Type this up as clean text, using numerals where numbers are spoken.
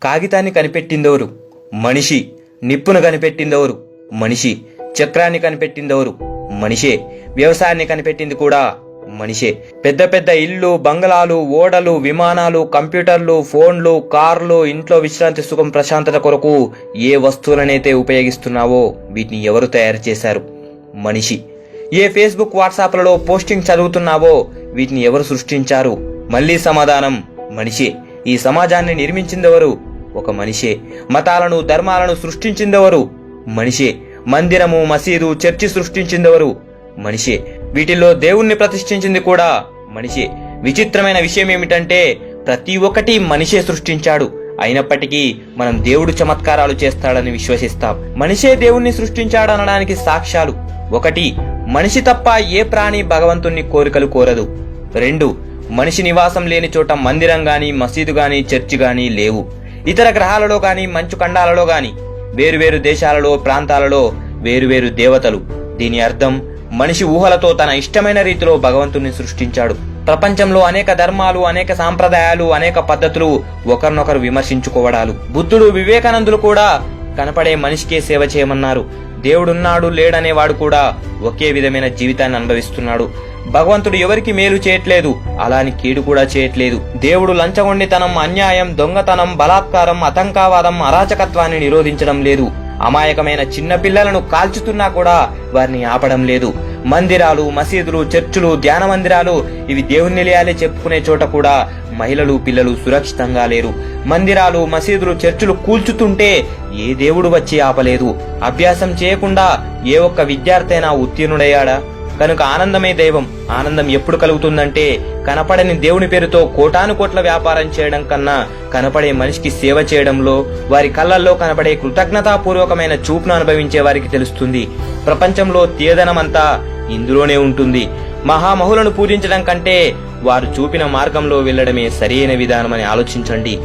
కాగితాన్ని కనిపెట్టిందెవరు? మనిషి. నిప్పును కనిపెట్టిందెవరు? మనిషి. చక్రాన్ని కనిపెట్టిందెవరు? మనిషే. వ్యవసాయాన్ని కనిపెట్టింది కూడా మనిషే. పెద్ద పెద్ద ఇళ్ళు, బంగళాలు, ఓడలు, విమానాలు, కంప్యూటర్లు, ఫోన్లు, కార్లు, ఇంట్లో విశ్రాంతి, సుఖం, ప్రశాంతత కొరకు ఏ వస్తువులనైతే ఉపయోగిస్తున్నావో వీటిని ఎవరు తయారు చేశారు? మనిషి. ఏ ఫేస్బుక్, వాట్సాప్లలో పోస్టింగ్ చదువుతున్నావో వీటిని ఎవరు సృష్టించారు? మళ్లీ సమాధానం మనిషే. ఈ సమాజాన్ని నిర్మించిందెవరు? ఒక మనిషే. మతాలను, ధర్మాలను సృష్టించిందెవరు? మనిషే. మందిరము, మసీదు, చర్చి సృష్టించిందెవరు? మనిషే. వీటిల్లో దేవుణ్ణి ప్రతిష్ఠించింది కూడా మనిషే. విచిత్రమైన విషయం ఏమిటంటే ప్రతి ఒక్కటి మనిషే సృష్టించాడు. అయినప్పటికీ మనం దేవుడు చమత్కారాలు చేస్తాడని విశ్వసిస్తాం. మనిషే దేవుణ్ణి సృష్టించాడనడానికి సాక్ష్యాలు: 1. మనిషి తప్ప ఏ ప్రాణి భగవంతుణ్ణి కోరికలు కోరదు. 2. మనిషి నివాసం లేని చోట మందిరం గాని, మసీదు గాని, చర్చి గాని లేవు. ఇతర గ్రహాలలో గాని, మంచు ఖండాలలో గాని, వేరువేరు దేశాలలో, ప్రాంతాలలో వేరువేరు దేవతలు. దీని అర్థం మనిషి ఊహలతో తన ఇష్టమైన రీతిలో భగవంతుణ్ణి సృష్టించాడు. ప్రపంచంలో అనేక ధర్మాలు, అనేక సాంప్రదాయాలు, అనేక పద్ధతులు, ఒకరినొకరు విమర్శించుకోవడాలు. బుద్ధుడు, వివేకానందులు కూడా కనపడే మనిషికే సేవ చేయమన్నారు. దేవుడున్నాడు లేడనేవాడు కూడా ఒకే విధమైన జీవితాన్ని అనుభవిస్తున్నాడు. భగవంతుడు ఎవరికి మేలు చేయట్లేదు, అలాని కీడు కూడా చేయట్లేదు. దేవుడు లంచగొండితనం, అన్యాయం, దొంగతనం, బలాత్కారం, అతంకావాదం, అరాచకత్వాన్ని నిరోధించడం లేదు. అమాయకమైన చిన్న పిల్లలను కాల్చుతున్నా కూడా వారిని ఆపడం లేదు. మందిరాలు, మసీదులు, చర్చులు, ధ్యాన మందిరాలు, ఇవి దేవుని నిలయాలే చెప్పుకునే చోట కూడా మహిళలు, పిల్లలు సురక్షితంగా లేరు. మందిరాలు, మసీదులు, చర్చులు కూల్చుతుంటే ఏ దేవుడు వచ్చి ఆపలేదు. అభ్యాసం చేయకుండా ఏ ఒక్క విద్యార్థి అయినా ఉత్తీర్ణుడయ్యాడా? కనుక ఆనందమే దైవం. ఆనందం ఎప్పుడు కలుగుతుందంటే కనపడని దేవుని పేరుతో కోటాను కోట్ల వ్యాపారం చేయడం కన్నా కనపడే మనిషికి సేవ చేయడంలో, వారి కళ్ళల్లో కనపడే కృతజ్ఞతాపూర్వకమైన చూపును అనుభవించే వారికి తెలుస్తుంది. ప్రపంచంలో తీయదనమంతా ఇందులోనే ఉంటుంది. మహామహులను పూజించడం కంటే వారు చూపిన మార్గంలో వెళ్లడమే సరియైన విధానమని ఆలోచించండి.